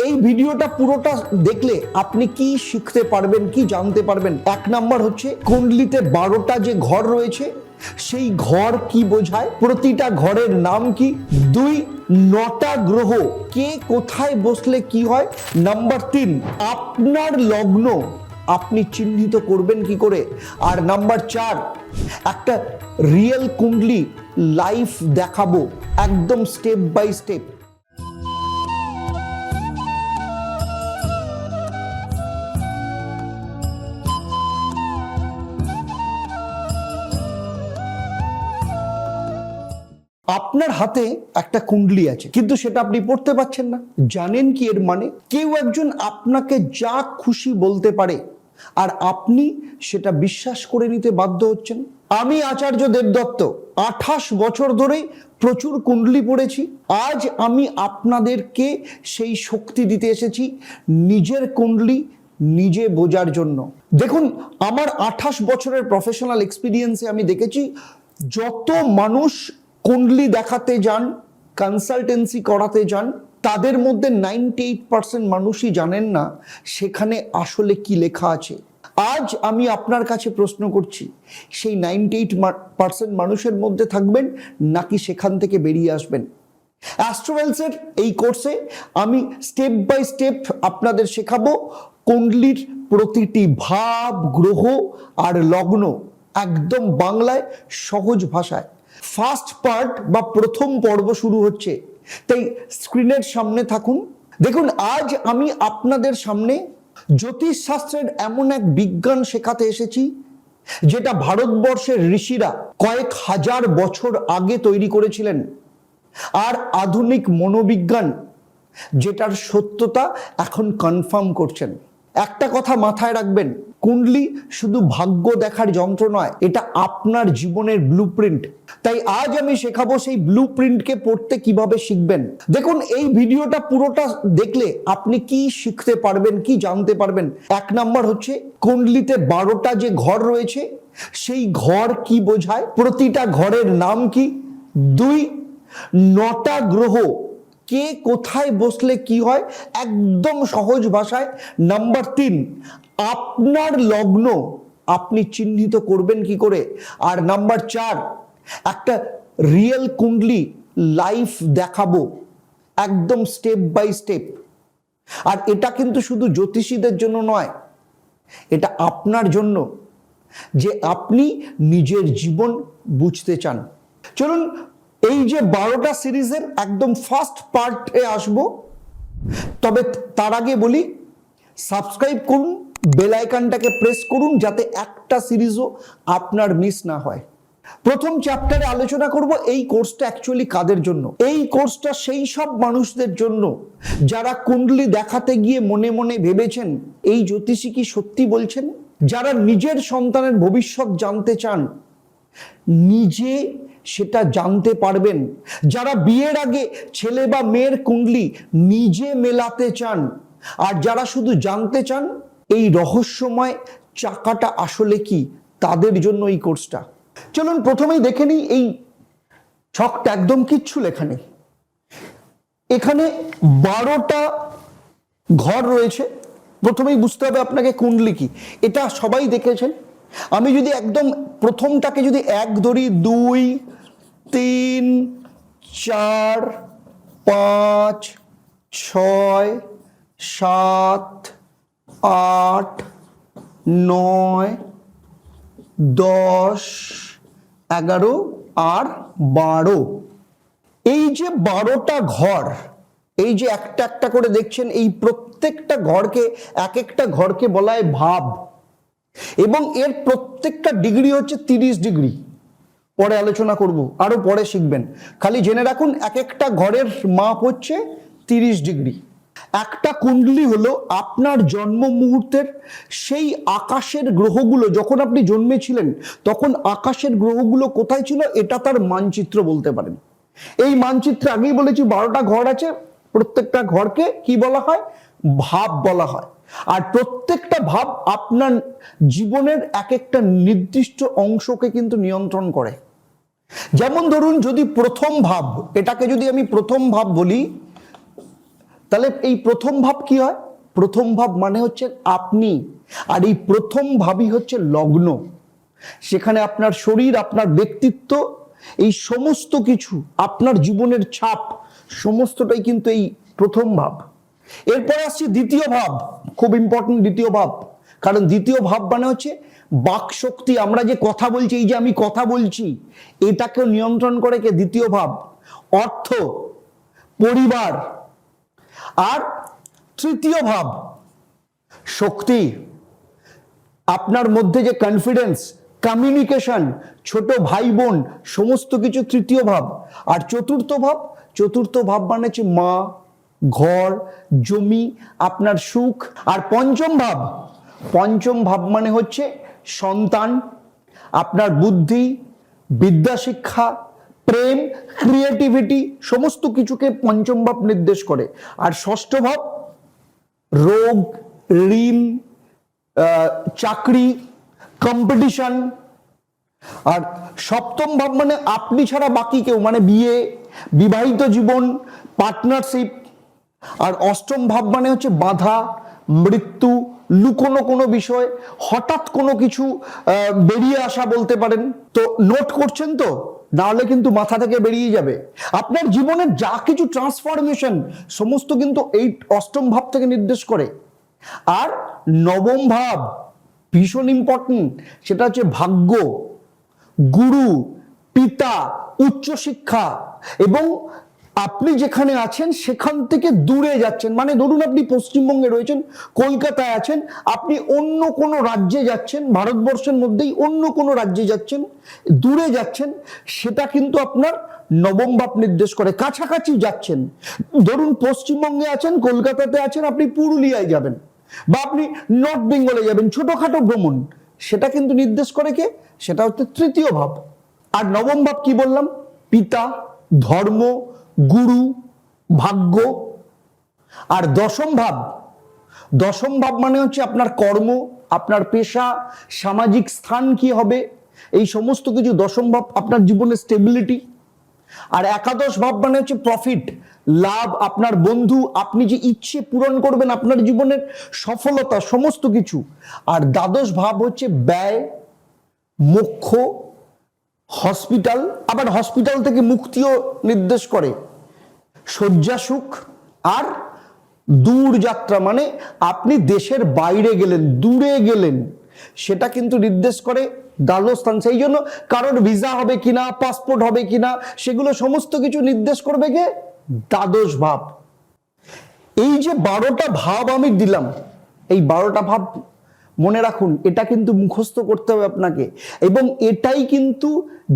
এই ভিডিওটা পুরোটা দেখলে আপনি কি শিখতে পারবেন, কি জানতে পারবেন। এক নাম্বার হচ্ছে কুণ্ডলিতে 12টা যে ঘর রয়েছে সেই ঘর কি বোঝায়, প্রতিটা ঘরের নাম কি। 2, 9টা গ্রহ কে কোথায় বসলে কি হয়। নাম্বার 3, আপনার লগ্ন আপনি চিহ্নিত করবেন কি করে। আর নাম্বার 4, একটা রিয়েল কুণ্ডলি লাইফ দেখাবো একদম স্টেপ বাই স্টেপ। আপনার হাতে একটা কুণ্ডলি আছে, কিন্তু সেটা আপনি পড়তে পারছেন না। জানেন কি এর মানে? কেউ একজন আপনাকে যা খুশি বলতে পারে আর আপনি সেটা বিশ্বাস করে নিতে বাধ্য হচ্ছেন। আমি আচার্য দেবদত্ত 28 বছর ধরে প্রচুর কুণ্ডলি পড়েছি। আজ আমি আপনাদেরকে সেই শক্তি দিতে এসেছি নিজের কুণ্ডলি নিজে বোঝার জন্য। দেখুন, আমার 28 বছরের প্রফেশনাল এক্সপিরিয়েন্সে আমি দেখেছি যত মানুষ কুণ্ডলি দেখাতে যান, কনসালটেন্সি করাতে যান, তাদের মধ্যে 98% মানুষই জানেন না সেখানে আসলে কি লেখা আছে। আজ আমি আপনার কাছে প্রশ্ন করছি, সেই 98% মানুষের মধ্যে থাকবেন নাকি সেখান থেকে বেরিয়ে আসবেন? অ্যাস্ট্রোভেলসের এই কোর্সে আমি স্টেপ বাই স্টেপ আপনাদের শেখাবো কুণ্ডলির প্রতিটি ভাব, গ্রহ আর লগ্ন একদম বাংলায় সহজ ভাষায়। ফার্স্ট পার্ট বা প্রথম পর্ব শুরু হচ্ছে, তাই স্ক্রিনের সামনে থাকুন। দেখুন, আজ আমি আপনাদের সামনে জ্যোতিষ শাস্ত্রের এমন এক বিজ্ঞান শেখাতে এসেছি যেটা ভারতবর্ষের ঋষিরা কয়েক হাজার বছর আগে তৈরি করেছিলেন, আর আধুনিক মনোবিজ্ঞান যেটার সত্যতা এখন কনফার্ম করছেন। একটা কথা মাথায় রাখবেন, কুণ্ডলি শুধু ভাগ্য দেখার যন্ত্র নয়, এটা আপনার জীবনের ব্লুপ্রিন্ট। তাই আজ আমি শেখাবো সেই ব্লুপ্রিন্টকে পড়তে কিভাবে শিখবেন। দেখুন, এই ভিডিওটা পুরোটা দেখলে আপনি কি শিখতে পারবেন, কি জানতে পারবেন। এক নাম্বার হচ্ছে কুণ্ডলিতে 12টা যে ঘর রয়েছে সেই ঘর কি বোঝায়, প্রতিটা ঘরের নাম কি। 2, 9টা গ্রহ কে কোথায় বসলে কি হয় একদম সহজ ভাষায়। নাম্বার 3, আপনার লগ্ন আপনি চিহ্নিত করবেন কি করে। আর নাম্বার 4, একটা রিয়েল কুণ্ডলি লাইফ দেখাবো একদম স্টেপ বাই স্টেপ। আর এটা কিন্তু শুধু জ্যোতিষীদের জন্য নয়, এটা আপনার জন্য যে আপনি নিজের জীবন বুঝতে চান। চলুন, এই যে 12টা সিরিজের একদম ফার্স্ট পার্টে আসবো। তবে তার আগে বলি, সাবস্ক্রাইব করুন, বেল আইকনটাকে প্রেস করুন যাতে একটা সিরিজও আপনার মিস না হয়। প্রথম চ্যাপ্টারে আলোচনা করব এই কোর্সটা অ্যাকচুয়ালি কাদের জন্য। এই কোর্সটা সেই সব মানুষদের জন্য যারা কুণ্ডলি দেখাতে গিয়ে মনে মনে ভেবেছেন এই জ্যোতিষী কি সত্যি বলছেন, যারা নিজের সন্তানের ভবিষ্যৎ জানতে চান, নিজে সেটা জানতে পারবেন, যারা বিয়ের আগে ছেলে বা মেয়ের কুণ্ডলি নিজে মেলাতে চান, আর যারা শুধু জানতে চান এই রহস্যময় চাকাটা আসলে কি, তাদের জন্য এই কোর্সটা। চলুন প্রথমেই দেখে নিই এই ছকটা, একদম কিচ্ছু লেখা নেই। এখানে 12টা ঘর রয়েছে। প্রথমেই বুঝতে হবে আপনাকে কুণ্ডলি কি, এটা সবাই দেখেছেন। আমি যদি একদম প্রথমটাকে যদি 1 ধরি, 2, 3, 4, 5, 6, 7, 8, 9, 10, 11 আর 12, এই যে 12টা ঘর, এই যে একটা একটা করে দেখছেন, এই প্রত্যেকটা ঘরকে এক একটা ঘরকে বলা হয় ভাব, এবং এর প্রত্যেকটা ডিগ্রি হচ্ছে 30 ডিগ্রি। পরে আলোচনা করব, আরো পরে শিখবেন। খালি জেনে রাখুন এক একটা ঘরের মাপ হচ্ছে 30 ডিগ্রি। একটা কুণ্ডলি হলো আপনার জন্ম মুহূর্তের সেই আকাশের গ্রহগুলো, যখন আপনি জন্মেছিলেন তখন আকাশের গ্রহগুলো কোথায় ছিল এটা তার মানচিত্র বলতে পারেন। এই মানচিত্রে আগেই বলেছি 12টা ঘর আছে, প্রত্যেকটা ঘরকে কি বলা হয়, ভাব বলা হয়। আর প্রত্যেকটা ভাব আপনার জীবনের এক একটা নির্দিষ্ট অংশকে কিন্তু নিয়ন্ত্রণ করে। যেমন ধরুন, যদি প্রথম ভাব, এটাকে যদি আমি প্রথম ভাব বলি, তাহলে এই প্রথম ভাব কি হয়? প্রথম ভাব মানে হচ্ছে আপনি, আর এই প্রথম ভাবই হচ্ছে লগ্ন। সেখানে আপনার শরীর, আপনার ব্যক্তিত্ব, এই সমস্ত কিছু, আপনার জীবনের ছাপ, সমস্তটাই কিন্তু এই প্রথম ভাব। এরপরে আসছে দ্বিতীয় ভাব, খুব ইম্পর্টেন্ট দ্বিতীয় ভাব, কারণ দ্বিতীয় ভাব মানে হচ্ছে বাক শক্তি। আমরা যে কথা বলছি, এই যে আমি কথা বলছি, এটাকে নিয়ন্ত্রণ করে কে? দ্বিতীয় ভাব। অর্থ, পরিবার। আর তৃতীয় ভাব শক্তি, আপনার মধ্যে যে কনফিডেন্স, কমিউনিকেশন, ছোট ভাই বোন, সমস্ত কিছু তৃতীয় ভাব। আর চতুর্থ ভাব, চতুর্থ ভাব মানে হচ্ছে মা, ঘর, জমি, আপনার সুখ। আর পঞ্চম ভাব, পঞ্চম ভাব মানে হচ্ছে সন্তান, আপনার বুদ্ধি, বিদ্যা শিক্ষা, প্রেম, ক্রিয়েটিভিটি, সমস্ত কিছুকে পঞ্চম ভাব নির্দেশ করে। আর ষষ্ঠ ভাব রোগ, ঋণ, চাকরি, কম্পিটিশন। আর সপ্তম ভাব মানে আপনি ছাড়া বাকি কেউ, মানে বিয়ে, বিবাহিত জীবন, পার্টনারশিপ। আর অষ্টম ভাব মানে হচ্ছে বাধা, মৃত্যু, লুকোনো কোনো বিষয়, হঠাৎ কোনো কিছু বেরিয়ে আসা বলতে পারেন। তো নোট করছেন তো? নাহলে কিন্তু মাথা থেকে বেরিয়ে যাবে। আপনার জীবনের যা কিছু ট্রান্সফরমেশন, সমস্ত কিন্তু এই অষ্টম ভাব থেকে নির্দেশ করে। আর নবম ভাব ভীষণ ইম্পর্টেন্ট, সেটা হচ্ছে ভাগ্য, গুরু, পিতা, উচ্চশিক্ষা, এবং আপনি যেখানে আছেন সেখান থেকে দূরে যাচ্ছেন। মানে ধরুন আপনি পশ্চিমবঙ্গে রয়েছেন, কলকাতায় আছেন, আপনি অন্য কোনো রাজ্যে যাচ্ছেন, ভারতবর্ষের মধ্যেই অন্য কোনো রাজ্যে যাচ্ছেন, দূরে যাচ্ছেন, সেটা কিন্তু আপনার নবম ভাব নির্দেশ করে। কাছাকাছি যাচ্ছেন, ধরুন পশ্চিমবঙ্গে আছেন, কলকাতাতে আছেন, আপনি পুরুলিয়ায় যাবেন, বা আপনি নর্থ বেঙ্গলে যাবেন, ছোটখাটো ভ্রমণ, সেটা কিন্তু নির্দেশ করে কে? সেটা হচ্ছে তৃতীয় ভাব। আর নবম ভাব কি বললাম? পিতা, ধর্ম, গুরু, ভাগ্য। আর দশম ভাব, দশম ভাব মানে হচ্ছে আপনার কর্ম, আপনার পেশা, সামাজিক স্থান কি হবে, এই সমস্ত কিছু দশম ভাব, আপনার জীবনের স্টেবিলিটি। আর একাদশ ভাব মানে হচ্ছে প্রফিট, লাভ, আপনার বন্ধু, আপনি যে ইচ্ছে পূরণ করবেন, আপনার জীবনের সফলতা, সমস্ত কিছু। আর দ্বাদশ ভাব হচ্ছে ব্যয়, মোক্ষ, হসপিটাল, আবার হসপিটাল থেকে মুক্তিও নির্দেশ করে, শয্যা সুখ। আর দূর যাত্রা মানে আপনি দেশের বাইরে গেলেন, দূরে গেলেন, সেটা কিন্তু নির্দেশ করে দ্বাদশ স্থান। সেই জন্য কারোর ভিসা হবে কিনা, পাসপোর্ট হবে কিনা, সেগুলো সমস্ত কিছু নির্দেশ করবে কে? দ্বাদশ ভাব। এই যে 12টা ভাব আমি দিলাম, এই 12টা ভাব মনে রাখুন, এটা কিন্তু মুখস্থ করতে হবে আপনাকে, এবং এটাই কিন্তু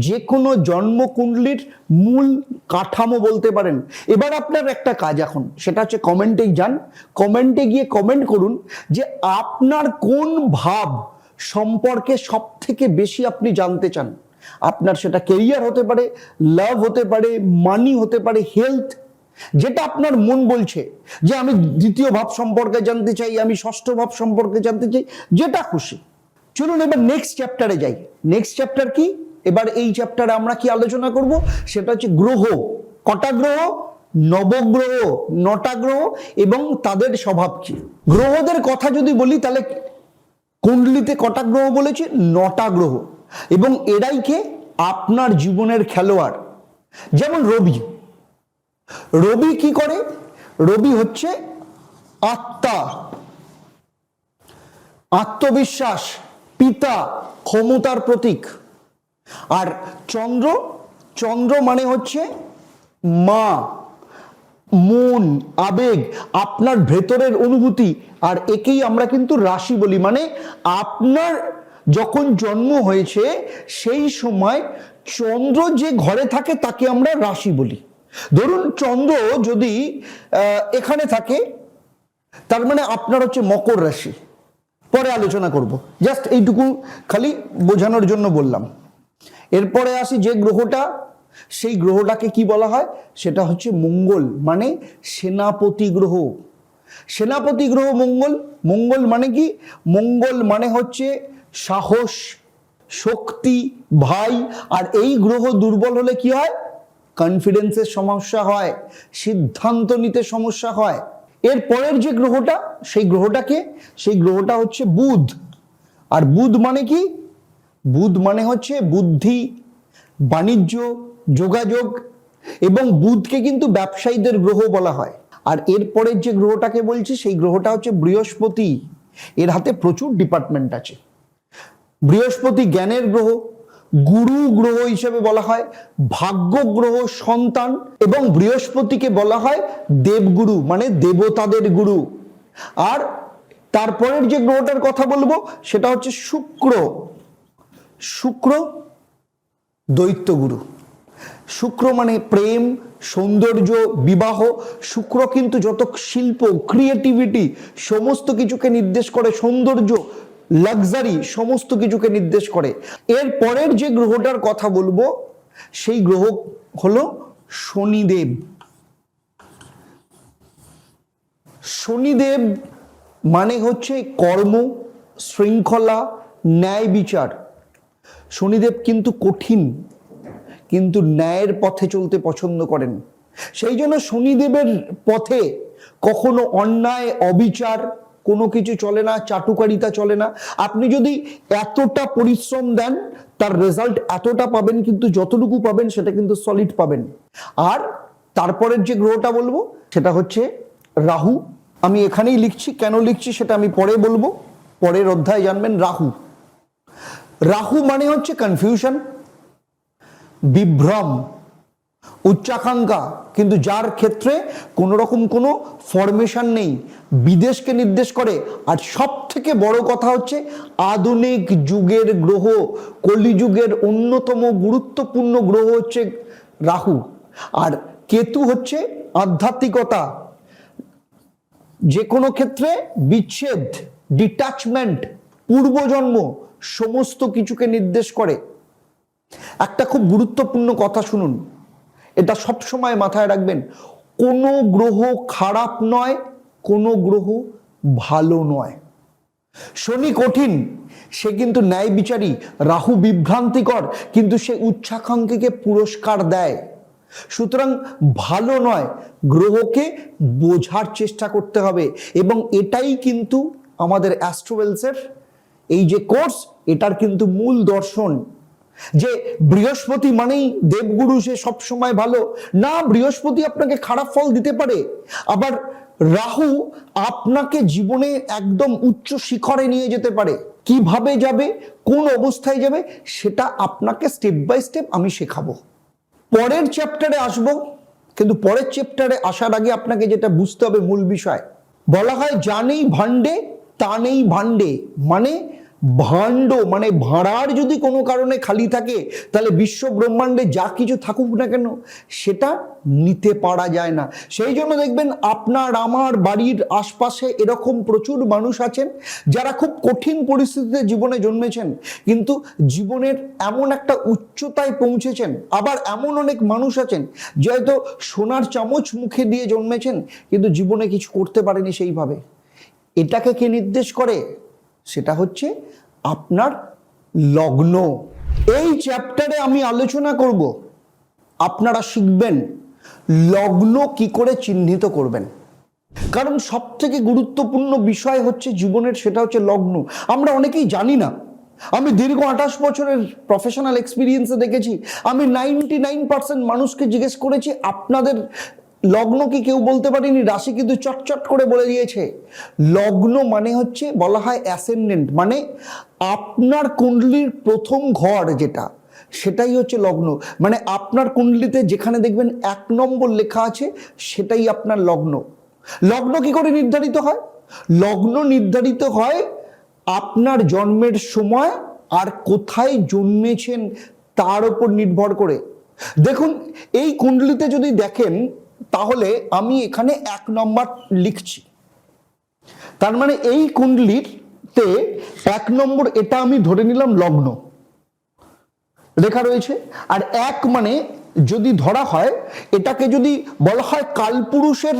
যে কোনো জন্মকুণ্ডলীর মূল কাঠামো বলতে পারেন। এবার আপনার একটা কাজ এখন, সেটা হচ্ছে কমেন্টেই যান, কমেন্টে গিয়ে কমেন্ট করুন যে আপনার কোন ভাব সম্পর্কে সব থেকে বেশি আপনি জানতে চান। আপনার সেটা কেরিয়ার হতে পারে, লাভ হতে পারে, মানি হতে পারে, হেলথ, যেটা আপনার মন বলছে যে আমি দ্বিতীয় ভাব সম্পর্কে জানতে চাই, আমি ষষ্ঠ ভাব সম্পর্কে জানতে চাই, যেটা খুশি। চলুন এবার নেক্সট চ্যাপ্টারে যাই। নেক্সট চ্যাপ্টার কি? এবার এই চ্যাপ্টারে আমরা কি আলোচনা করব? সেটা হচ্ছে গ্রহ। কটা গ্রহ? নবগ্রহ, 9টা গ্রহ, এবং তাদের স্বভাব কি। গ্রহদের কথা যদি বলি, তাহলে কুণ্ডলিতে কটা গ্রহ বলেছে? 9টা গ্রহ, এবং এরাই কে? আপনার জীবনের খেলোয়াড়। যেমন রবি, রবি কি করে? রবি হচ্ছে আত্মা, আত্মবিশ্বাস, পিতা, ক্ষমতার প্রতীক। আর চন্দ্র, চন্দ্র মানে হচ্ছে মা, মন, আবেগ, আপনার ভেতরের অনুভূতি। আর একেই আমরা কিন্তু রাশি বলি, মানে আপনার যখন জন্ম হয়েছে সেই সময় চন্দ্র যে ঘরে থাকে তাকে আমরা রাশি বলি। ধরুন চন্দ্র যদি এখানে থাকে, তার মানে আপনার হচ্ছে মকর রাশি। পরে আলোচনা করব, জাস্ট এইটুকু খালি বোঝানোর জন্য বললাম। এরপরে আসি যে গ্রহটা, সেই গ্রহটাকে কি বলা হয়? সেটা হচ্ছে মঙ্গল, মানে সেনাপতি গ্রহ। সেনাপতি গ্রহ মঙ্গল। মঙ্গল মানে কি? মঙ্গল মানে হচ্ছে সাহস, শক্তি, ভাই। আর এই গ্রহ দুর্বল হলে কি হয়? কনফিডেন্সের সমস্যা হয়, সিদ্ধান্ত নিতে সমস্যা হয়। এর পরের যে গ্রহটা, সেই গ্রহটাকে, সেই গ্রহটা হচ্ছে বুধ। আর বুধ মানে কি? বুধ মানে হচ্ছে বুদ্ধি, বাণিজ্য, যোগাযোগ, এবং বুধকে কিন্তু ব্যবসায়ীদের গ্রহ বলা হয়। আর এর পরের যে গ্রহটাকে বলছি, সেই গ্রহটা হচ্ছে বৃহস্পতি। এর হাতে প্রচুর ডিপার্টমেন্ট আছে। বৃহস্পতি জ্ঞানের গ্রহ, গুরু গ্রহ হিসেবে বলা হয়, ভাগ্য গ্রহ, সন্তান, এবং বৃহস্পতিকে বলা হয় দেবগুরু, মানে দেবতাদের গুরু। আর তারপরের যে গ্রহটার কথা বলবো সেটা হচ্ছে শুক্র। শুক্র দৈত্যগুরু। শুক্র মানে প্রেম, সৌন্দর্য, বিবাহ। শুক্র কিন্তু যত শিল্প, ক্রিয়েটিভিটি, সমস্ত কিছুকে নির্দেশ করে, সৌন্দর্য, লাক্সারি, সমস্ত কিছুকে নির্দেশ করে। এর পরের যে গ্রহটার কথা বলবো সেই গ্রহ হলো শনিদেব। শনিদেব মানে হচ্ছে কর্ম, শৃঙ্খলা, ন্যায় বিচার। শনিদেব কিন্তু কঠিন, কিন্তু ন্যায়ের পথে চলতে পছন্দ করেন। সেই জন্য শনিদেবের পথে কখনো অন্যায়, অবিচার কোনো কিছু চলে না, চাটুকারিতা চলে না। আপনি যদি এতটা পরিশ্রম দেন, তার রেজাল্ট এতটা পাবেন, কিন্তু যতটুকু পাবেন সেটা কিন্তু সলিড পাবেন। আর তারপরের যে গ্রহটা বলবো সেটা হচ্ছে রাহু। আমি এখানেই লিখছি, কেন লিখছি সেটা আমি পরে বলবো, পরের অধ্যায়ে জানবেন। রাহু, রাহু মানে হচ্ছে কনফিউশন, বিভ্রম, উচ্চাকাঙ্ক্ষা, কিন্তু যার ক্ষেত্রে কোনো রকম কোনো ফরমেশন নেই, বিদেশকে নির্দেশ করে। আর সব থেকে বড় কথা হচ্ছে আধুনিক যুগের গ্রহ, কলিযুগের অন্যতম গুরুত্বপূর্ণ গ্রহ হচ্ছে রাহু। আর কেতু হচ্ছে আধ্যাত্মিকতা, যে কোনো ক্ষেত্রে বিচ্ছেদ, ডিট্যাচমেন্ট, পূর্বজন্ম, সমস্ত কিছুকে নির্দেশ করে। একটা খুব গুরুত্বপূর্ণ কথা শুনুন, এটা সব সময় মাথায় রাখবেন, কোনো গ্রহ খারাপ নয়, কোনো গ্রহ ভালো নয়। শনি কঠিন, সে কিন্তু ন্যায় বিচারী। রাহু বিভ্রান্তিকর, কিন্তু সে উচ্চাকাঙ্ক্ষীকে পুরস্কার দেয়। সুতরাং ভালো নয়, গ্রহকে বোঝার চেষ্টা করতে হবে। এবং এটাই কিন্তু আমাদের অ্যাস্ট্রোওয়েলসের এই যে কোর্স, এটার কিন্তু মূল দর্শন, যে বৃহস্পতি মানেই দেবগুরু, সে সবসময় ভালো না। বৃহস্পতি আপনাকে খারাপ ফল দিতে পারে। আবার রাহু আপনাকে জীবনে একদম উচ্চ শিখরে নিয়ে যেতে পারে। কিভাবে যাবে, কোন অবস্থায় যাবে, সেটা আপনাকে স্টেপ বাই স্টেপ আমি শেখাবো। পরের চ্যাপ্টারে আসবো, কিন্তু পরের চ্যাপ্টারে আসার আগে আপনাকে যেটা বুঝতে হবে মূল বিষয়, বলা হয় যা নেই ভাণ্ডে তা নেই ভাণ্ডে। মানে ভাণ্ড মানে ভাঁড়ার যদি কোনো কারণে খালি থাকে, তাহলে বিশ্ব ব্রহ্মাণ্ডে যা কিছু থাকুক না কেন সেটা নিতে পারা যায় না। সেই জন্য দেখবেন আপনার আমার বাড়ির আশপাশে এরকম প্রচুর মানুষ আছেন যারা খুব কঠিন পরিস্থিতিতে জীবনে জন্মেছেন, কিন্তু জীবনের এমন একটা উচ্চতায় পৌঁছেছেন। আবার এমন অনেক মানুষ আছেন যে হয়তো সোনার চামচ মুখে দিয়ে জন্মেছেন, কিন্তু জীবনে কিছু করতে পারেনি সেইভাবে। এটাকে কে নির্দেশ করে? সেটা হচ্ছে আপনার লগ্ন। এই চ্যাপ্টারে আমি আলোচনা করব, আপনারা শিখবেন লগ্ন কি করে চিহ্নিত করবেন। কারণ সব থেকে গুরুত্বপূর্ণ বিষয় হচ্ছে জীবনের, সেটা হচ্ছে লগ্ন। আমরা অনেকেই জানি না। আমি দীর্ঘ 28 বছরের প্রফেশনাল এক্সপিরিয়েন্সে দেখেছি, আমি 99% মানুষকে জিজ্ঞেস করেছি আপনাদের লগ্ন কি, কেউ বলতে পারেনি। রাশি কিন্তু চটচট করে বলে দিয়েছে। লগ্ন মানে হচ্ছে, বলা হয় অ্যাসেন্ডেন্ট, মানে আপনার কুণ্ডলীর প্রথম ঘর যেটা, সেটাই হচ্ছে লগ্ন। মানে আপনার কুণ্ডলিতে যেখানে দেখবেন 1 নম্বর লেখা আছে, সেটাই আপনার লগ্ন। লগ্ন কি করে নির্ধারিত হয়? লগ্ন নির্ধারিত হয় আপনার জন্মের সময় আর কোথায় জন্মেছেন তার উপর নির্ভর করে। দেখুন, এই কুণ্ডলিতে যদি দেখেন, তাহলে আমি এখানে 1 নম্বর লিখছি, তার মানে এই কুণ্ডলিতে 1 নম্বর, এটা আমি ধরে নিলাম লগ্ন লেখা রয়েছে। আর 1 মানে যদি ধরা হয়, এটাকে যদি বলা হয় কালপুরুষের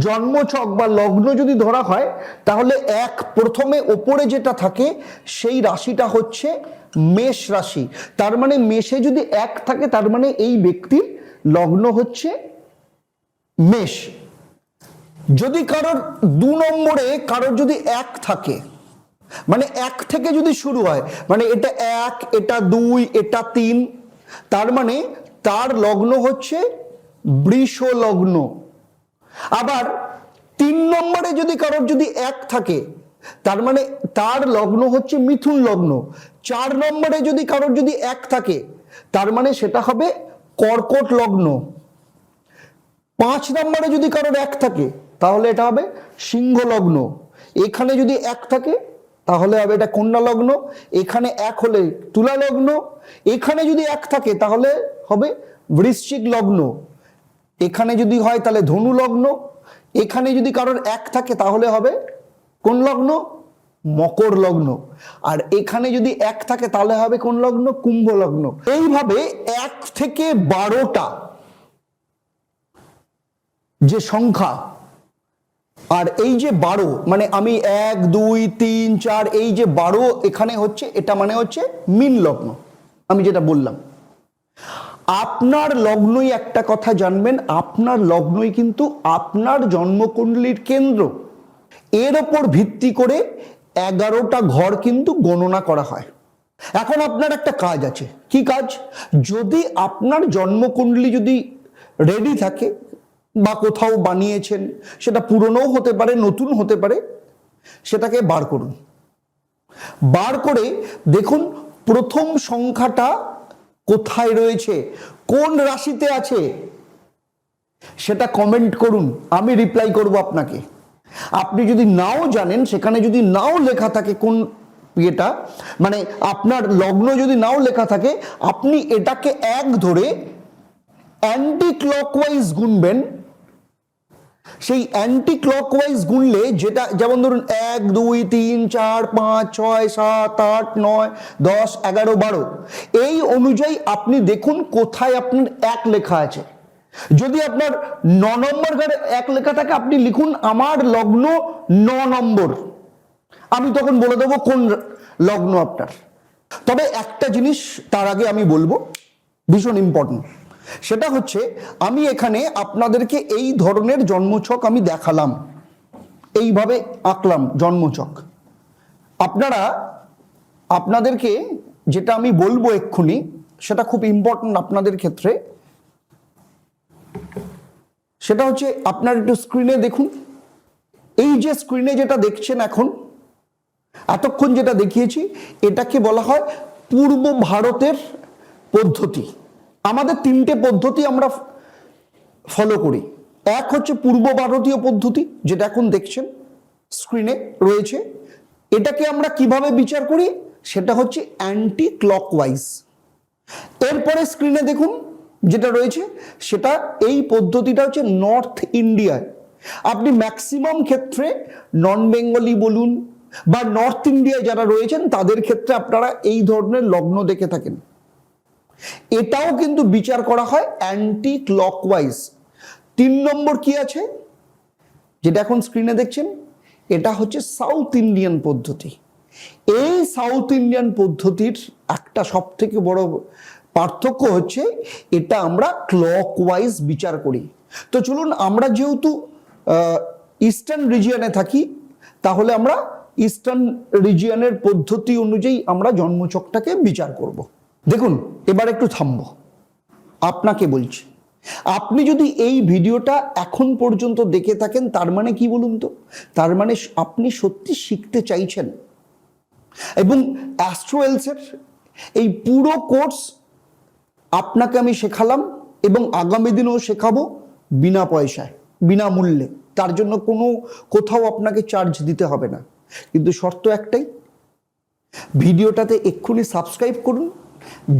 জন্মছক বা লগ্ন যদি ধরা হয়, তাহলে 1 প্রথমে ওপরে যেটা থাকে সেই রাশিটা হচ্ছে মেষ রাশি। তার মানে মেষে যদি 1 থাকে, তার মানে এই ব্যক্তির লগ্ন হচ্ছে মেষ। যদি কারোর 2 নম্বরে কারোর যদি 1 থাকে, মানে 1 থেকে যদি শুরু হয়, মানে এটা 1, এটা 2, এটা 3, তার মানে তার লগ্ন হচ্ছে বৃষ লগ্ন। আবার 3 নম্বরে যদি কারোর যদি 1 থাকে, তার মানে তার লগ্ন হচ্ছে মিথুন লগ্ন। 4 নম্বরে যদি কারোর যদি 1 থাকে, তার মানে সেটা হবে কর্কট লগ্ন। 5 নম্বরে যদি কারোর 1 থাকে, তাহলে এটা হবে সিংহ লগ্ন। এখানে যদি 1 থাকে, তাহলে হবে এটা কন্যা লগ্ন। এখানে 1 হলে তুলা লগ্ন। এখানে যদি 1 থাকে, তাহলে হবে বৃশ্চিক লগ্ন। এখানে যদি হয় তাহলে ধনু লগ্ন। এখানে যদি কারোর 1 থাকে, তাহলে হবে কোন লগ্ন? মকর লগ্ন। আর এখানে যদি 1 থাকে, তাহলে হবে কোন লগ্ন? কুম্ভ লগ্ন। এইভাবে 1 থেকে 12টা যে সংখ্যা, আর এই যে 12, মানে আমি 1, 2, 3, 4, এই যে 12 এখানে হচ্ছে, এটা মানে হচ্ছে মীন লগ্ন। আমি যেটা বললাম, আপনার লগ্নই একটা কথা জানবেন, আপনার লগ্নই কিন্তু আপনার জন্মকুণ্ডলীর কেন্দ্র। এর ওপর ভিত্তি করে 11টা ঘর কিন্তু গণনা করা হয়। এখন আপনার একটা কাজ আছে। কি কাজ? যদি আপনার জন্মকুণ্ডলী যদি রেডি থাকে বা কোথাও বানিয়েছেন, সেটা পুরনোও হতে পারে, নতুন হতে পারে, সেটাকে বার করুন। বার করে দেখুন প্রথম সংখ্যাটা কোথায় রয়েছে, কোন রাশিতে আছে, সেটা কমেন্ট করুন, আমি রিপ্লাই করব আপনাকে। আপনি যদি নাও জানেন, সেখানে যদি নাও লেখা থাকে কোন এটা, মানে আপনার লগ্ন যদি নাও লেখা থাকে, আপনি এটাকে 1 ধরে অ্যান্টি ক্লকওয়াইজ গুনবেন। সেই অ্যান্টি ক্লকওয়াইজ গুনলে, যেটা যেমন ধরুন 1, 2, 3, 4, 5, 6, 7, 8, 9, 10, 11, 12, এই অনুযায়ী আপনি দেখুন কোথায় আপনার 1 লেখা আছে। যদি আপনার 9 নম্বর ঘরে 1 লেখা থাকে, আপনি লিখুন আমার লগ্ন 9 নম্বর। আমি তখন বলে দেবো কোন লগ্ন আপনার। তবে একটা জিনিস তার আগে আমি বলবো, ভীষণ ইম্পর্টেন্ট, সেটা হচ্ছে আমি এখানে আপনাদেরকে এই ধরনের জন্মছক আমি দেখালাম, এইভাবে আঁকলাম জন্মছক। আপনাদেরকে যেটা আমি বলবো এক্ষুনি, সেটা খুব ইম্পর্টেন্ট আপনাদের ক্ষেত্রে। সেটা হচ্ছে আপনার একটু স্ক্রিনে দেখুন। এই যে স্ক্রিনে যেটা দেখছেন এখন, এতক্ষণ যেটা দেখিয়েছি, এটাকে বলা হয় পূর্ব ভারতের পদ্ধতি। আমাদের 3টে পদ্ধতি আমরা ফলো করি। এক হচ্ছে পূর্ব ভারতীয় পদ্ধতি, যেটা এখন দেখছেন স্ক্রিনে রয়েছে। এটাকে আমরা কিভাবে বিচার করি, সেটা হচ্ছে অ্যান্টি ক্লকওয়াইজ। এরপরে স্ক্রিনে দেখুন যেটা রয়েছে, সেটা এই পদ্ধতিটা হচ্ছে নর্থ ইন্ডিয়ায়। আপনি ম্যাক্সিমাম ক্ষেত্রে নন বেঙ্গলি বলুন বা নর্থ ইন্ডিয়ায় যারা রয়েছেন, তাদের ক্ষেত্রে আপনারা এই ধরনের লগ্ন দেখে থাকেন। এটাও কিন্তু বিচার করা হয় অ্যান্টি ক্লকওয়াইজ। 3 নম্বর কি আছে, যেটা এখন স্ক্রিনে দেখছেন, এটা হচ্ছে সাউথ ইন্ডিয়ান পদ্ধতি। এই সাউথ ইন্ডিয়ান পদ্ধতির একটা সব থেকে বড় পার্থক্য হচ্ছে, এটা আমরা ক্লকওয়াইজ বিচার করি। তো চলুন, আমরা যেহেতু ইস্টার্ন রিজিয়নে থাকি, তাহলে আমরা ইস্টার্ন রিজিয়নের পদ্ধতি অনুযায়ী আমরা জন্মছকটাকে বিচার করব। দেখুন, এবার একটু থামবো, আপনাকে বলছি, আপনি যদি এই ভিডিওটা এখন পর্যন্ত দেখে থাকেন, তার মানে কি বলুন তো? তার মানে আপনি সত্যি শিখতে চাইছেন। এবং অ্যাস্ট্রোয়েলসের এই পুরো কোর্স আপনাকে আমি শেখালাম, এবং আগামী দিনেও শেখাবো বিনা পয়সায়, বিনামূল্যে। তার জন্য কোথাও আপনাকে চার্জ দিতে হবে না। কিন্তু শর্ত একটাই, ভিডিওটাতে এক্ষুনি সাবস্ক্রাইব করুন,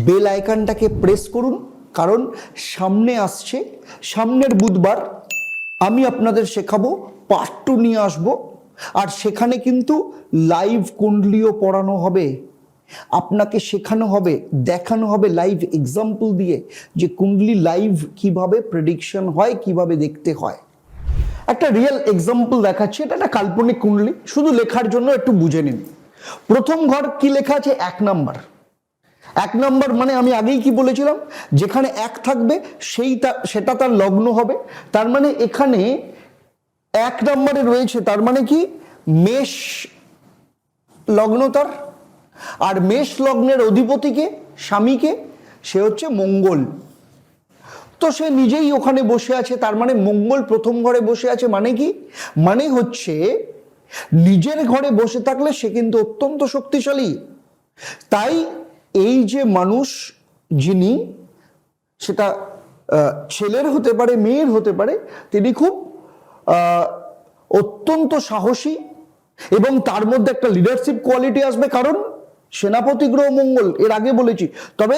বেল আইকনটাকে প্রেস করুন, কারণ সামনে আসছে, সামনের বুধবার আমি আপনাদের শেখাবো, পার্ট 2 নিয়ে আসবো। আর সেখানে কিন্তু লাইভ কুণ্ডলিও পড়ানো হবে, আপনাকে শেখানো হবে, দেখানো হবে লাইভ এক্সাম্পল দিয়ে, যে কুণ্ডলি লাইভ কিভাবে প্রেডিকশন হয়, কিভাবে দেখতে হয়। একটা রিয়েল এক্সাম্পল দেখাচ্ছি। এটা একটা কাল্পনিক কুণ্ডলি, শুধু লেখার জন্য একটু বুঝে নিন। প্রথম ঘর কি লেখা আছে? 1 নম্বর। 1 নম্বর মানে আমি আগেই কি বলেছিলাম, যেখানে 1 থাকবে সেটা তার লগ্ন হবে। তার মানে এখানে এক নম্বরে রয়েছে, তার মানে কি মেষ লগ্ন তার, আর মেষ লগ্নের অধিপতিকে, স্বামীকে, সে হচ্ছে মঙ্গল। তো সে নিজেই ওখানে বসে আছে, তার মানে মঙ্গল প্রথম ঘরে বসে আছে, মানে কি, মানে হচ্ছে নিজের ঘরে বসে থাকলে সে কিন্তু অত্যন্ত শক্তিশালী। তাই এই যে মানুষ, যিনি, সেটা ছেলের হতে পারে, মেয়ের হতে পারে, তিনি খুব অত্যন্ত সাহসী, এবং তার মধ্যে একটা লিডারশিপ কোয়ালিটি আসবে, কারণ সেনাপতি গ্রহ মঙ্গল, এর আগে বলেছি। তবে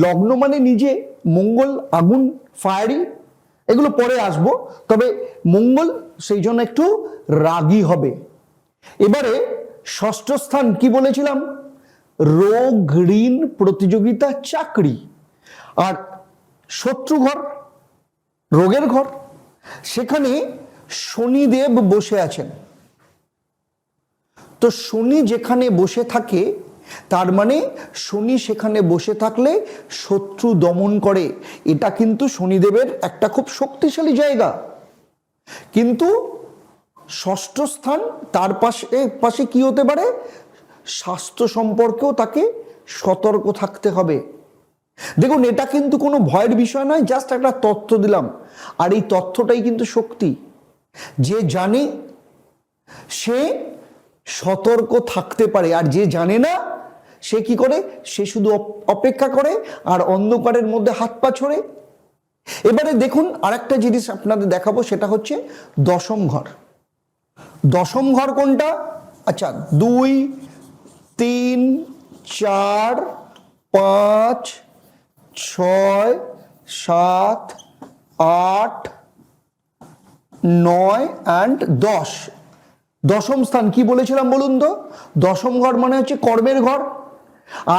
লগ্ন মানে নিজে মঙ্গল, আগুন, ফায়ারি, এগুলো পরে আসবো। তবে মঙ্গল সেই জন্য একটু রাগী হবে। এবারে ষষ্ঠ স্থান কি বলেছিলাম, রোগ, ঋণ, প্রতিযোগিতা, চাকরি। আর শত্রু ঘর, রোগের ঘর, সেখানে শনিদেব বসে আছেন। তো শনি যেখানে বসে থাকে, তার মানে শনি সেখানে বসে থাকলে শত্রু দমন করে। এটা কিন্তু শনিদেবের একটা খুব শক্তিশালী জায়গা। কিন্তু ষষ্ঠ স্থান, তার পাশে কি হতে পারে, স্বাস্থ্য সম্পর্কেও তাকে সতর্ক থাকতে হবে। দেখুন, এটা কিন্তু কোনো ভয়ের বিষয় নয়, জাস্ট একটা তথ্য দিলাম। আর এই তথ্যটাই কিন্তু শক্তি। যে জানে সে সতর্ক থাকতে পারে, আর যে জানে না সে কি করে, সে শুধু অপেক্ষা করে আর অন্ধকারের মধ্যে হাত পা ছড়ে। এবারে দেখুন, আরেকটা জিনিস আপনাদের দেখাবো, সেটা হচ্ছে দশম ঘর। দশম ঘর কোনটা, আচ্ছা, 2, 3, 4, 5, 6, 7, 8, 9 and 10। দশম স্থান কি বলেছিলাম বলুন তো, দশম ঘর মানে হচ্ছে কর্মের ঘর।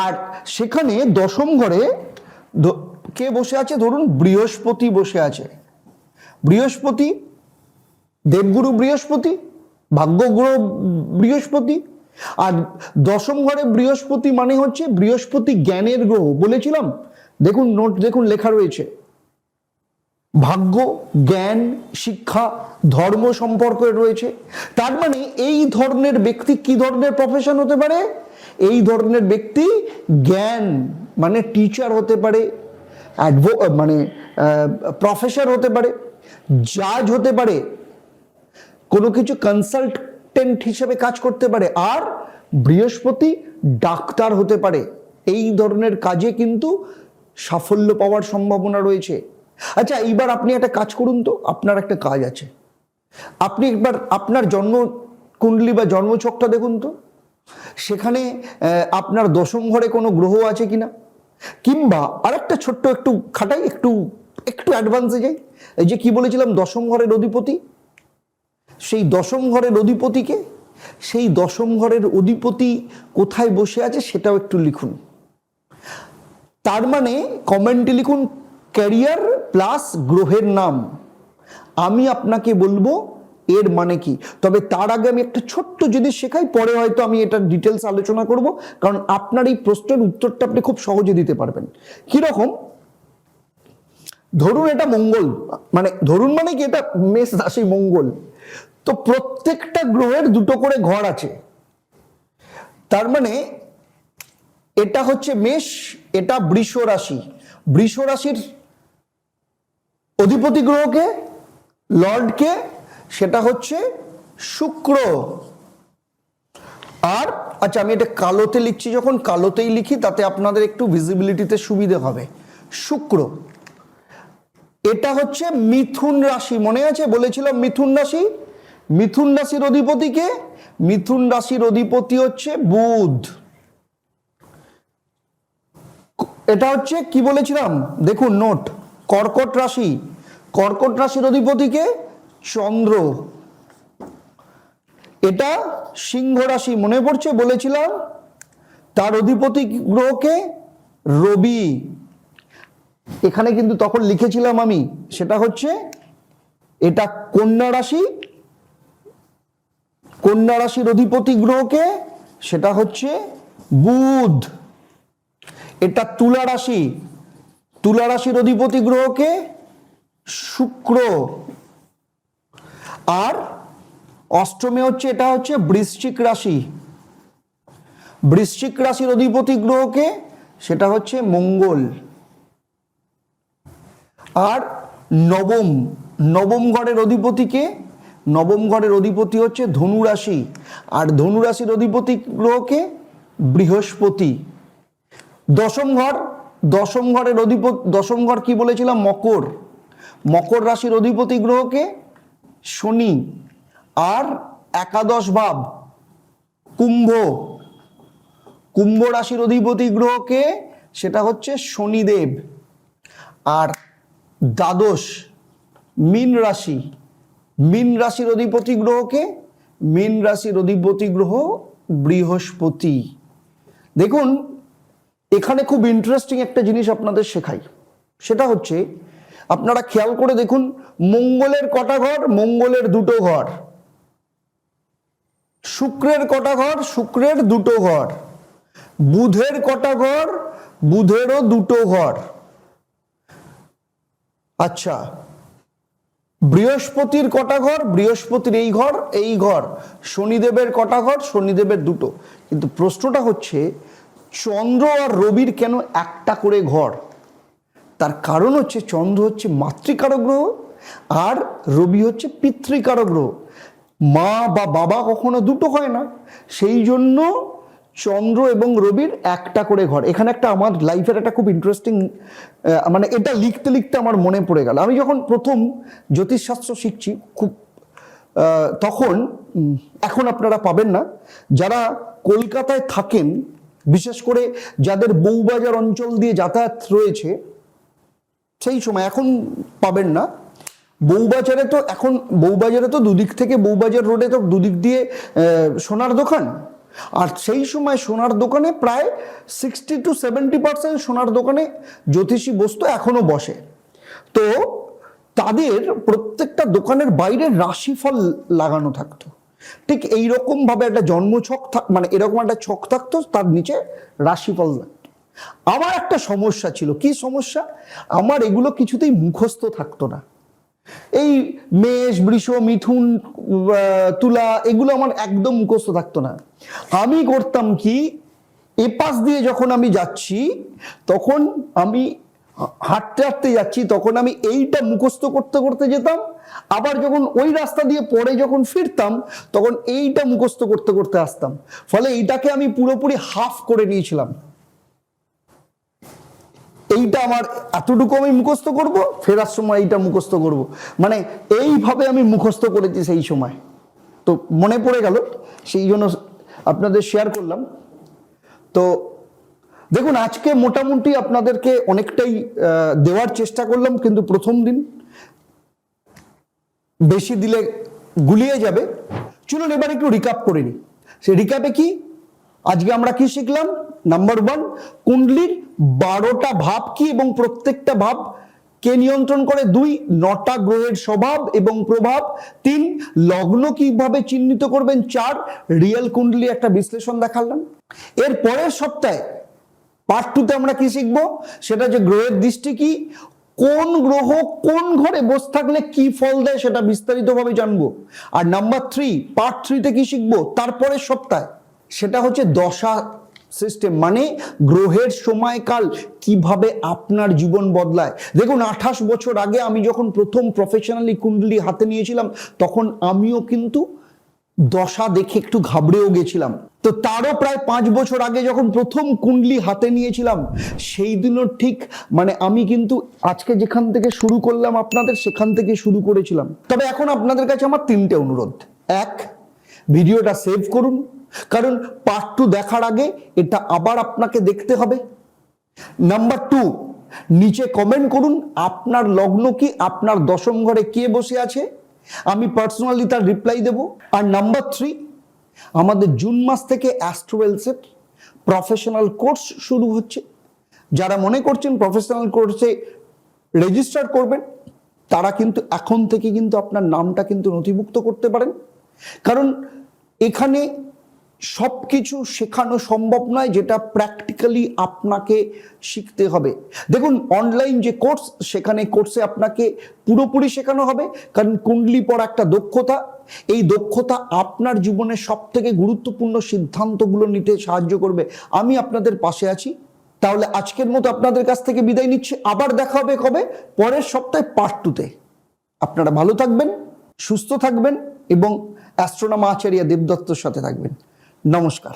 আর সেখানে দশম ঘরে কে বসে আছে, ধরুন বৃহস্পতি বসে আছে। বৃহস্পতি, দেবগুরু বৃহস্পতি, ভাগ্যগ্রহ বৃহস্পতি। আর দশম ঘরে বৃহস্পতি মানে হচ্ছে বৃহস্পতি জ্ঞানের গ্রহ, বলেছিলাম। দেখুন নোট, দেখুন লেখা রয়েছে ভাগ্য, জ্ঞান, শিক্ষা, ধর্ম সম্পর্ক রয়েছে। তার মানে এই ধরনের ব্যক্তি কি ধরনের প্রফেশন হতে পারে, এই ধরনের ব্যক্তি জ্ঞান মানে টিচার হতে পারে, মানে প্রফেসর হতে পারে, জাজ হতে পারে, কোনো কিছু কনসালটেন্ট হিসেবে কাজ করতে পারে, আর বৃহস্পতি ডাক্তার হতে পারে। এই ধরনের কাজে কিন্তু সাফল্য পাওয়ার সম্ভাবনা রয়েছে। আচ্ছা, এইবার আপনি একটা কাজ করুন তো, আপনার একটা কাজ আছে, আপনি একবার আপনার জন্ম কুণ্ডলী বা জন্মছকটা দেখুন তো, সেখানে আপনার দশম ঘরে কোনো গ্রহ আছে কিনা। কিংবা আরেকটা ছোট্ট একটু খাটাই, একটু অ্যাডভান্সে যাই। এই যে কি বলেছিলাম, দশম ঘরের অধিপতি, সেই দশম ঘরের অধিপতিকে, সেই দশম ঘরের অধিপতি কোথায় বসে আছে সেটাও একটু লিখুন। তার মানে কমেন্টে লিখুন ক্যারিয়ার প্লাস গ্রহের নাম, আমি আপনাকে বলবো এর মানে কি। তবে তার আগে আমি একটা ছোট্ট জিনিস শেখাই, পরে হয়তো আমি এটা ডিটেলস আলোচনা করব, কারণ আপনার এই প্রশ্নের উত্তরটা আপনি খুব সহজে দিতে পারবেন। কিরকম, ধরুন এটা মঙ্গল, মানে ধরুন মানে কি, এটা মেষ রাশি মঙ্গল। তো প্রত্যেকটা গ্রহের দুটো করে ঘর আছে, তার মানে এটা হচ্ছে মেষ, এটা বৃষ রাশি। বৃষ রাশির অধিপতি গ্রহকে, লর্ডকে, সেটা হচ্ছে শুক্র। আর আচ্ছা, আমি এটা কালোতে লিখছি, যখন কালোতেই লিখি তাতে আপনাদের একটু ভিজিবিলিটিতে সুবিধে হবে। শুক্র, এটা হচ্ছে মিথুন রাশি, মনে আছে বলেছিলাম মিথুন রাশি। মিথুন রাশির অধিপতিকে, মিথুন রাশির অধিপতি হচ্ছে বুধ। এটা হচ্ছে কি বলেছিলাম, দেখুন নোট, কর্কট রাশি, কর্কট রাশির অধিপতিকে চন্দ্র। এটা সিংহ রাশি, মনে পড়ছে বলেছিলাম, তার অধিপতি গ্রহকে রবি। এখানে কিন্তু তখন লিখেছিলাম আমি, সেটা হচ্ছে এটা কন্যা রাশি, কন্যা রাশির অধিপতি গ্রহকে, সেটা হচ্ছে বুধ। এটা তুলা রাশি, তুলা রাশির অধিপতি গ্রহকে শুক্র। আর অষ্টমে হচ্ছে, এটা হচ্ছে বৃশ্চিক রাশি। বৃশ্চিক রাশির অধিপতি গ্রহকে, সেটা হচ্ছে মঙ্গল। আর নবম ঘরের অধিপতিকে, নবম ঘরের অধিপতি হচ্ছে ধনু রাশি। আর ধনু রাশির অধিপতি গ্রহকে বৃহস্পতি। দশম ঘরের অধিপতি, দশম ঘর কি বলেছিলাম? মকর। মকর রাশির অধিপতি গ্রহকে শনি। আর একাদশ ভাব কুম্ভ রাশির অধিপতি গ্রহকে, সেটা হচ্ছে শনিদেব। আর দ্বাদশ মীন রাশির অধিপতি গ্রহকে, মীন রাশির অধিপতি গ্রহ বৃহস্পতি। দেখুন, এখানে খুব ইন্টারেস্টিং একটা জিনিস আপনাদের শেখাই, সেটা হচ্ছে আপনারা খেয়াল করে দেখুন, মঙ্গলের কটা ঘর? মঙ্গলের দুটো ঘর। শুক্রের কটা ঘর? শুক্রের দুটো ঘর। বুধের কটা ঘর? বুধেরও দুটো ঘর। আচ্ছা, বৃহস্পতির কটা ঘর? বৃহস্পতির এই ঘর, এই ঘর। শনিদেবের কটা ঘর? শনিদেবের দুটো। কিন্তু প্রশ্নটা হচ্ছে, চন্দ্র আর রবির কেন একটা করে ঘর? তার কারণ হচ্ছে, চন্দ্র হচ্ছে মাতৃকারক গ্রহ আর রবি হচ্ছে পিতৃকারক গ্রহ। মা বা বাবা কখনো দুটো হয় না, সেই জন্য চন্দ্র এবং রবির একটা করে ঘর। এখানে একটা আমার লাইফের একটা খুব ইন্টারেস্টিং, মানে এটা লিখতে লিখতে আমার মনে পড়ে গেল। আমি যখন প্রথম জ্যোতিষশাস্ত্র শিখছি, খুব তখন, এখন আপনারা পাবেন না, যারা কলকাতায় থাকেন, বিশেষ করে যাদের বউবাজার অঞ্চল দিয়ে যাতায়াত রয়েছে, সেই সময়, এখন পাবেন না। বউবাজারে তো দুদিক থেকে, বউবাজার রোডে তো দুদিক দিয়ে সোনার দোকান। আর সেই সময় সোনার দোকানে প্রায় 60 to 70% সোনার দোকানে জ্যোতিষী বসতো, এখনো বসে। তো তাদের প্রত্যেকটা দোকানের বাইরে রাশিফল লাগানো থাকতো। ঠিক এইরকম ভাবে একটা জন্মছক, মানে এরকম একটা ছক থাকতো, তার নিচে রাশিফল থাকতো। আমার একটা সমস্যা ছিল। কি সমস্যা? আমার এগুলো কিছুতেই মুখস্থ থাকতো না। এই মেষ, বৃষ, মিথুন, তুলা, এগুলো আমার একদম মুখস্থ থাকতো না। আমি করতাম কি, এপাশ দিয়ে যখন আমি যাচ্ছি, তখন আমি হাঁটতে হাঁটতে যাচ্ছি, তখন আমি এইটা মুখস্থ করতে করতে যেতাম। আবার যখন ওই রাস্তা দিয়ে পরে যখন ফিরতাম, তখন এইটা মুখস্থ করতে করতে আসতাম। ফলে এইটাকে আমি পুরোপুরি হাফ করে নিয়েছিলাম। এইটা আমার এতটুকু আমি মুখস্থ করব, ফেরার সময় এইটা মুখস্থ করব, মানে এইভাবে আমি মুখস্থ করেছি সেই সময়। তো মনে পড়ে গেল, সেই জন্য আপনাদের শেয়ার করলাম। তো দেখুন, আজকে মোটামুটি আপনাদেরকে অনেকটাই দেওয়ার চেষ্টা করলাম, কিন্তু প্রথম দিন, বেশি দিলে গুলিয়ে যাবে। চলুন এবার একটু রিক্যাপ করে নিই। সেই রিক্যাপে কি আজকে আমরা কি শিখলাম? নাম্বার 1, কুণ্ডলীর 12টা ভাব কি এবং প্রত্যেকটা ভাব কে নিয়ন্ত্রণ করে। 2, 9টা গ্রহের স্বভাব এবং প্রভাব। 3, লগ্ন কিভাবে চিহ্নিত করবেন। 4, রিয়েল কুণ্ডলী একটা বিশ্লেষণ দেখালাম। এর পরের সপ্তাহে পার্ট 2তে আমরা কি শিখবো? সেটা যে গ্রহের দৃষ্টি কি, কোন গ্রহ কোন ঘরে বসে থাকলে কি ফল দেয়, সেটা বিস্তারিতভাবে জানবো। আর নাম্বার 3, পার্ট 3তে কি শিখবো তারপরের সপ্তাহে, সেটা হচ্ছে দশা সিস্টেম, মানে গ্রহের সময়কাল কিভাবে আপনার জীবন বদলায়। দেখুন, 28 বছর আগে আমি যখন প্রথম প্রফেশনালি কুণ্ডলী হাতে নিয়েছিলাম, তখন আমিও কিন্তু দশা দেখে একটু ঘাবড়েও গেছিলাম। তো তারও প্রায় 5 বছর আগে যখন প্রথম কুণ্ডলী হাতে নিয়েছিলাম, সেই দিনও ঠিক, মানে আমি কিন্তু আজকে যেখান থেকে শুরু করলাম আপনাদের, সেখান থেকে শুরু করেছিলাম। তবে এখন আপনাদের কাছে আমার 3টে অনুরোধ। 1, ভিডিওটা সেভ করুন, কারণ পার্ট 2 দেখার আগে এটা আবার আপনাকে দেখতে হবে। নাম্বার 2, নিচে কমেন্ট করুন আপনার লগ্ন কি, আপনার দশম ঘরে কে বসে আছে, আমি পার্সোনালি তার রিপ্লাই দেব। আর নাম্বার 3, আমাদের জুন মাস থেকে অ্যাস্ট্রোওয়েলসের প্রফেশনাল কোর্স শুরু হচ্ছে। যারা মনে করছেন প্রফেশনাল কোর্সে রেজিস্টার করবেন, তারা কিন্তু এখন থেকে কিন্তু আপনার নামটা কিন্তু নথিভুক্ত করতে পারেন। কারণ এখানে সব কিছু শেখানো সম্ভব নয়, যেটা প্র্যাকটিক্যালি আপনাকে শিখতে হবে। দেখুন, অনলাইন যে কোর্স, সেখানে কোর্সে আপনাকে পুরোপুরি শেখানো হবে, কারণ কুণ্ডলী পড়া একটা দক্ষতা। এই দক্ষতা আপনার জীবনের সব থেকে গুরুত্বপূর্ণ সিদ্ধান্তগুলো নিতে সাহায্য করবে। আমি আপনাদের পাশে আছি। তাহলে আজকের মতো আপনাদের কাছ থেকে বিদায় নিচ্ছি। আবার দেখা হবে কবে? পরের সপ্তাহে পার্ট 2-তে। আপনারা ভালো থাকবেন, সুস্থ থাকবেন এবং অ্যাস্ট্রোনমার আচার্য দেবদত্তর সাথে থাকবেন। নমস্কার।